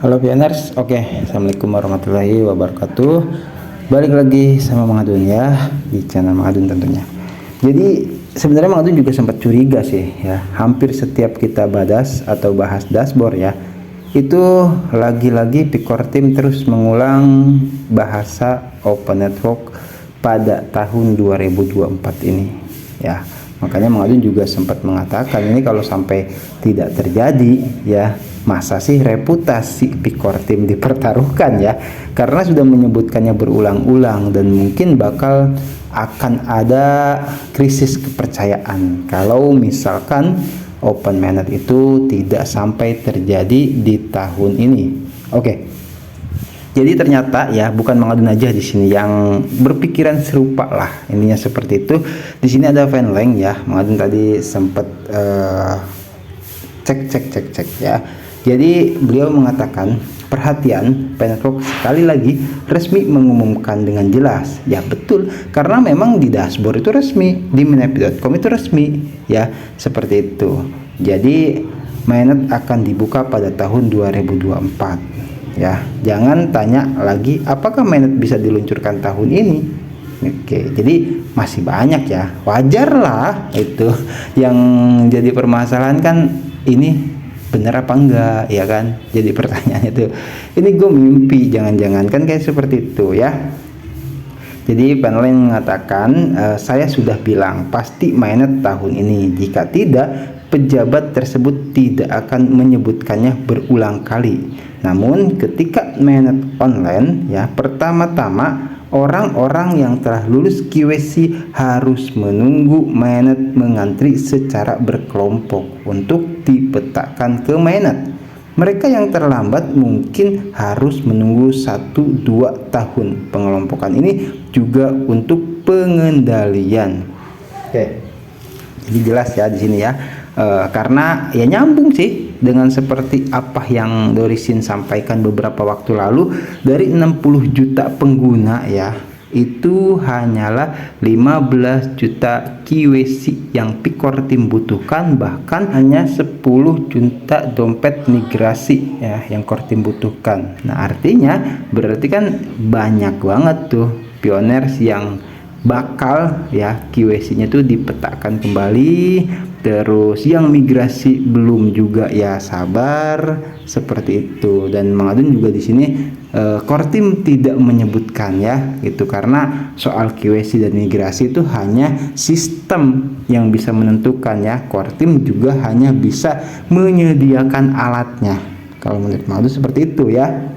Halo Pioners, oke, Assalamualaikum warahmatullahi wabarakatuh. Balik lagi sama Mang Adun ya, di channel Mang Adun tentunya. Jadi sebenarnya Mang Adun juga sempat curiga sih ya, hampir setiap kita bahas dashboard ya, itu lagi-lagi Picor Team terus mengulang bahasa Open Network pada tahun 2024 ini ya. Makanya Mang Adun juga sempat mengatakan ini kalau sampai tidak terjadi ya, masa sih reputasi Picor Team dipertaruhkan ya, karena sudah menyebutkannya berulang-ulang dan mungkin bakal akan ada krisis kepercayaan kalau misalkan Open Mainnet itu tidak sampai terjadi di tahun ini. Oke. Jadi ternyata ya bukan Mang Adun aja di sini yang berpikiran serupa lah, ininya seperti itu. Di sini ada Fanleng ya, Mang Adun tadi sempat cek ya. Jadi beliau mengatakan, perhatian, Network sekali lagi resmi mengumumkan dengan jelas. Ya betul, karena memang di dashboard itu resmi, di mainnet.com itu resmi ya, seperti itu. Jadi mainnet akan dibuka pada tahun 2024 ya. Jangan tanya lagi apakah mainnet bisa diluncurkan tahun ini. Oke, jadi masih banyak ya, wajar lah itu. Yang jadi permasalahan kan ini bener apa enggak ya kan, jadi pertanyaannya tuh ini gue mimpi jangan-jangan kan, kayak seperti itu ya. Jadi Fanleng mengatakan, saya sudah bilang pasti mainnet tahun ini, jika tidak pejabat tersebut tidak akan menyebutkannya berulang kali. Namun ketika mainnet online ya, pertama-tama orang-orang yang telah lulus QC harus menunggu mainnet mengantri secara berkelompok untuk dipetakan ke mainnet. Mereka yang terlambat mungkin harus menunggu 1-2 tahun. Pengelompokan ini juga untuk pengendalian. Oke. Jadi jelas ya di sini ya. Karena ya nyambung sih dengan seperti apa yang Dorisin sampaikan beberapa waktu lalu, dari 60 juta pengguna ya, itu hanyalah 15 juta QC yang Picor Team butuhkan, bahkan hanya 10 juta dompet migrasi ya yang Core Team butuhkan. Nah artinya berarti kan banyak banget tuh pioners yang bakal ya QC-nya tuh dipetakan kembali. Terus yang migrasi belum juga ya, sabar, seperti itu. Dan Mang Adun juga di sini Core Team tidak menyebutkan ya gitu, karena soal QC dan migrasi itu hanya sistem yang bisa menentukan ya. Core Team juga hanya bisa menyediakan alatnya. Kalau menurut Mang Adun seperti itu ya.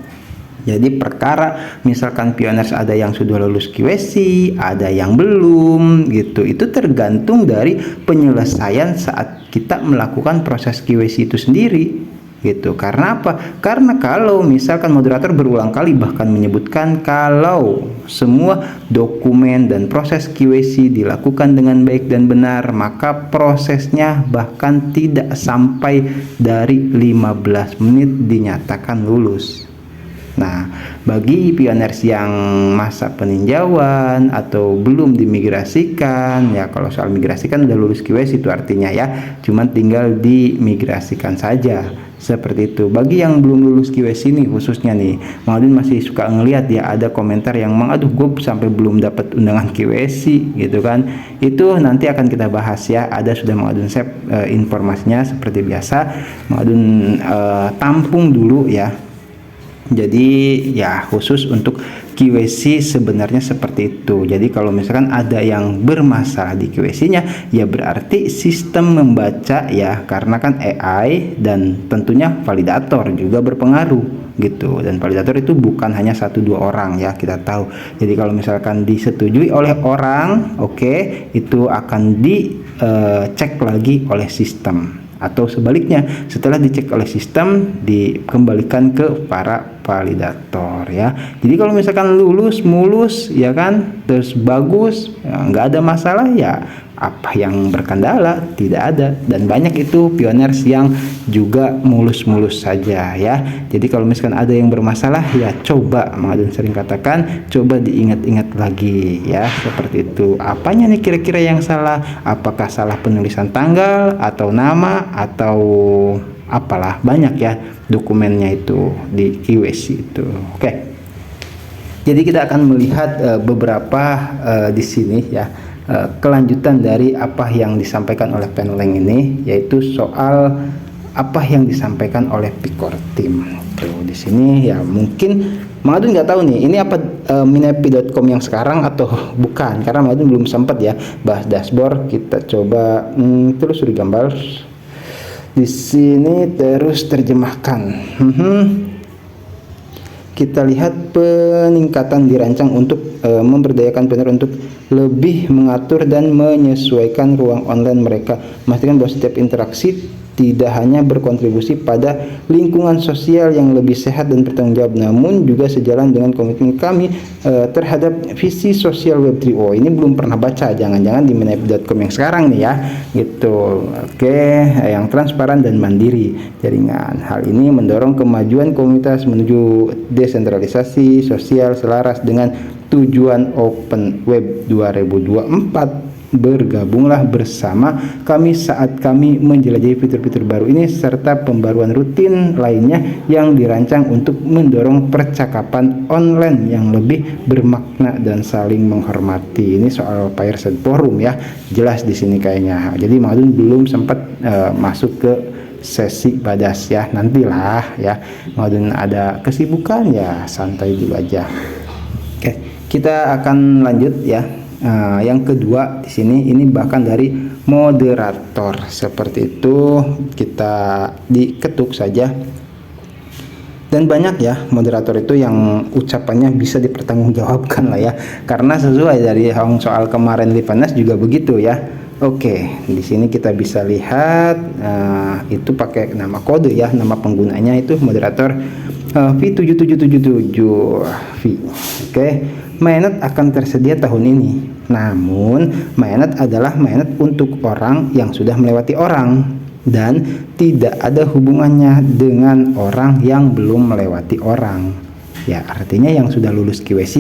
Jadi perkara misalkan pioners ada yang sudah lulus QC, ada yang belum gitu, itu tergantung dari penyelesaian saat kita melakukan proses QC itu sendiri gitu. Karena apa? Karena kalau misalkan moderator berulang kali bahkan menyebutkan kalau semua dokumen dan proses QC dilakukan dengan baik dan benar, maka prosesnya bahkan tidak sampai dari 15 menit dinyatakan lulus. Nah, bagi pioners yang masa peninjauan atau belum dimigrasikan ya, kalau soal migrasi kan udah lulus QC itu artinya ya, cuman tinggal dimigrasikan saja, seperti itu. Bagi yang belum lulus QC ini khususnya nih, Mang Adun masih suka ngelihat ya ada komentar yang aduh gue sampai belum dapat undangan QC gitu kan. Itu nanti akan kita bahas ya, ada sudah Mang Adun save informasinya seperti biasa. Mang Adun tampung dulu ya. Jadi ya khusus untuk QC sebenarnya seperti itu. Jadi kalau misalkan ada yang bermasalah di QC-nya ya berarti sistem membaca ya, karena kan AI dan tentunya validator juga berpengaruh gitu. Dan validator itu bukan hanya 1-2 orang ya, kita tahu. Jadi kalau misalkan disetujui oleh orang, oke, itu akan dicek lagi oleh sistem. Atau sebaliknya, setelah dicek oleh sistem dikembalikan ke para validator ya. Jadi kalau misalkan lulus mulus ya kan, terus bagus ya, nggak ada masalah ya, apa yang berkendala? Tidak ada. Dan banyak itu pioners yang juga mulus-mulus saja ya. Jadi kalau misalkan ada yang bermasalah ya coba, Mang Adun sering katakan, coba diingat-ingat lagi ya, seperti itu. Apanya nih kira-kira yang salah? Apakah salah penulisan tanggal atau nama atau apalah, banyak ya dokumennya itu di KYC itu. Oke. Jadi kita akan melihat beberapa di sini ya, kelanjutan dari apa yang disampaikan oleh Penleng ini, yaitu soal apa yang disampaikan oleh Picor Team. Tuh di sini ya, mungkin Mang Adun nggak tahu nih ini apa minepi.com yang sekarang atau bukan, karena Mang Adun belum sempat ya bahas dashboard. Kita coba terus digambar di sini, terus terjemahkan. Kita lihat peningkatan dirancang untuk memberdayakan planner untuk lebih mengatur dan menyesuaikan ruang online mereka, memastikan bahwa setiap interaksi tidak hanya berkontribusi pada lingkungan sosial yang lebih sehat dan bertanggung jawab, namun juga sejalan dengan komitmen kami terhadap visi sosial Web3. Oh, ini belum pernah baca, jangan-jangan di minepi.com yang sekarang nih ya, gitu. Oke, yang transparan dan mandiri jaringan. Hal ini mendorong kemajuan komunitas menuju desentralisasi sosial selaras dengan tujuan Open Web 2024. Bergabunglah bersama kami saat kami menjelajahi fitur-fitur baru ini serta pembaruan rutin lainnya yang dirancang untuk mendorong percakapan online yang lebih bermakna dan saling menghormati. Ini soal Fireside Forum ya, jelas di sini kayaknya. Jadi Mang Adun belum sempat masuk ke sesi badas ya, nantilah ya. Mang Adun ada kesibukan ya, santai dulu aja. Oke, kita akan lanjut ya. Yang kedua di sini, ini bahkan dari moderator seperti itu, kita diketuk saja. Dan banyak ya moderator itu yang ucapannya bisa dipertanggungjawabkan lah ya, karena sesuai dari soal kemarin Livanas juga begitu ya. Oke, di sini kita bisa lihat itu pakai nama kode ya, nama penggunanya itu moderator V7777 V. Oke, mainnet akan tersedia tahun ini. Namun mainnet adalah mainnet untuk orang yang sudah melewati orang dan tidak ada hubungannya dengan orang yang belum melewati orang. Ya, artinya yang sudah lulus QC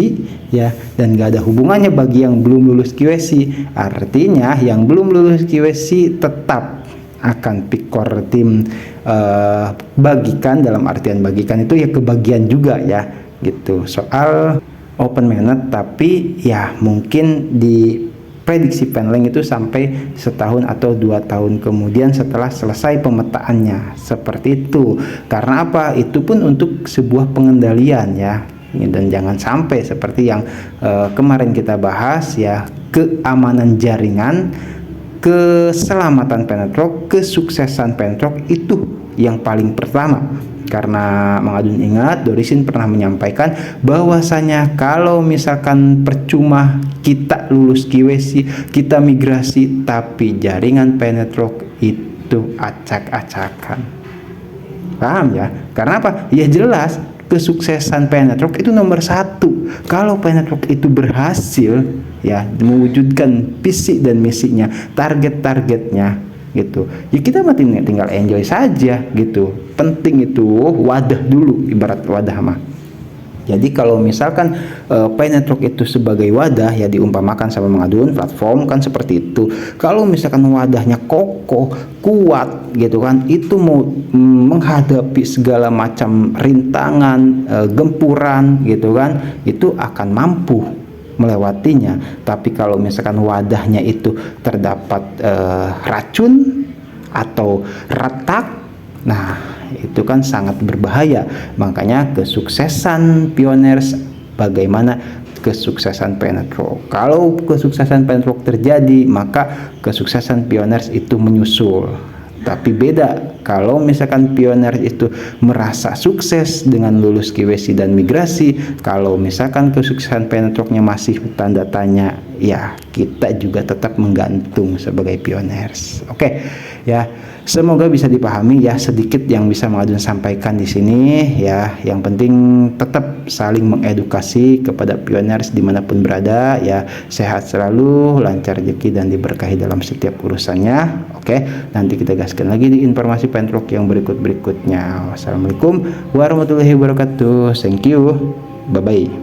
ya, dan gak ada hubungannya bagi yang belum lulus QC. Artinya yang belum lulus QC tetap akan Picor Team bagikan, dalam artian bagikan itu ya kebagian juga ya, gitu. Soal open mainnet, tapi ya mungkin di prediksi Penleng itu sampai setahun atau 2 tahun kemudian setelah selesai pemetaannya, seperti itu. Karena apa? Itu pun untuk sebuah pengendalian ya, dan jangan sampai seperti yang kemarin kita bahas ya, keamanan jaringan, keselamatan Penetrok, kesuksesan Penetrok itu yang paling pertama. Karena Mang Adun ingat Dorisin pernah menyampaikan bahwasanya kalau misalkan percuma kita lulus QC, kita migrasi, tapi jaringan Penetrok itu acak-acakan. Paham ya? Karena apa? Ya jelas kesuksesan Penetrok itu nomor 1. Kalau Penetrok itu berhasil ya mewujudkan visi dan misinya, target-targetnya gitu, ya kita mati tinggal enjoy saja gitu. Penting itu wadah dulu, ibarat wadah mah. Jadi kalau misalkan Penetrok itu sebagai wadah ya, diumpamakan sama Mang Adun platform kan seperti itu. Kalau misalkan wadahnya kokoh, kuat gitu kan, itu mau menghadapi segala macam rintangan, gempuran gitu kan, itu akan mampu melewatinya. Tapi kalau misalkan wadahnya itu terdapat racun atau retak, nah itu kan sangat berbahaya. Makanya kesuksesan Pioneers, bagaimana kesuksesan Penetrok. Kalau kesuksesan Penetrok terjadi, maka kesuksesan Pioneers itu menyusul. Tapi beda kalau misalkan Pioneers itu merasa sukses dengan lulus QC dan migrasi. Kalau misalkan kesuksesan Penetroknya masih tanda tanya, ya kita juga tetap menggantung sebagai Pioneers. Oke, ya semoga bisa dipahami ya, sedikit yang bisa Mang Adun sampaikan di sini ya. Yang penting tetap saling mengedukasi kepada Pioneers dimanapun berada ya. Sehat selalu, lancar rezeki dan diberkahi dalam setiap urusannya. Oke, nanti kita gaskan lagi di informasi Penetrok yang berikut-berikutnya. Wassalamualaikum warahmatullahi wabarakatuh. Thank you. Bye bye.